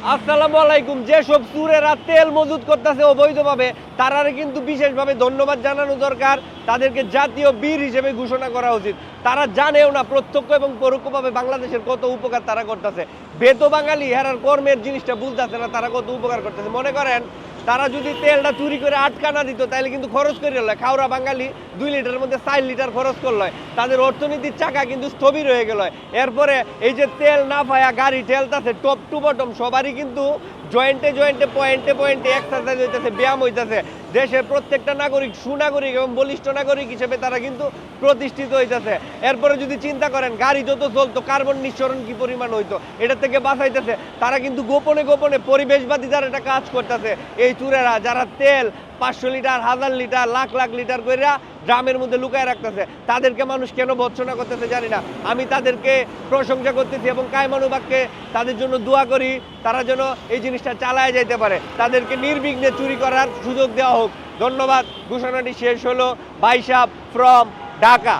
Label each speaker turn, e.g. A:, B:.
A: আসসালামু আলাইকুম। যেসব চোরেরা তেল মজুত করতেছে অবৈধভাবে, তারারে কিন্তু বিশেষভাবে ধন্যবাদ জানানো দরকার। তাদেরকে জাতীয় বীর হিসেবে ঘোষণা করা উচিত। তারা জানেও না প্রত্যক্ষ এবং পরোক্ষভাবে বাংলাদেশের কত উপকার তারা করতেছে। বেতো বাঙালি হেরার কর্মের জিনিসটা বুঝতেছে না, তারা কত উপকার করতেছে। মনে করেন তারা যদি তেলটা চুরি করে আটকা না দিত, তাহলে কিন্তু খরচ করে লয়। খাওয়া বাঙালি 2 লিটারের মধ্যে 4 লিটার খরচ করল। তাদের অর্থনীতির চাকা কিন্তু স্থবির হয়ে গেল। এরপরে এই যে তেল না পায়া গাড়ি ঠেলতেছে টপ টু বটম, সবারই কিন্তু জয়েন্টে জয়েন্টে পয়েন্টে পয়েন্টে এক্সারসাইজ হইতেছে, ব্যায়াম হইতেছে। দেশের প্রত্যেকটা নাগরিক সুনাগরিক এবং বলিষ্ঠ নাগরিক হিসেবে তারা কিন্তু প্রতিষ্ঠিত হইতেছে। এরপরে যদি চিন্তা করেন গাড়ি যত চলতো কার্বন নিঃসরণ কি পরিমাণ হইতো, এটা থেকে বাঁচাইতেছে। তারা কিন্তু গোপনে গোপনে পরিবেশবাদী যারা একটা কাজ করতেছে, এই চুরেরা যারা তেল 500 litre 1000 litre lakh lakh litre করে ড্রামের মধ্যে লুকায় রাখতেছে, তাদেরকে মানুষ কেন ভর্ৎসনা করতেছে জানি না। আমি তাদেরকে প্রশংসা করতেছি এবং কায়মানুবাক্যে তাদের জন্য দোয়া করি, তারা যেন এই জিনিসটা চালায় যাইতে পারে, তাদেরকে নির্বিঘ্নে চুরি করার সুযোগ দেওয়া হোক। ধন্যবাদ। ঘোষণাটি শেষ হলো। ভাই সাহেব ফ্রম ঢাকা।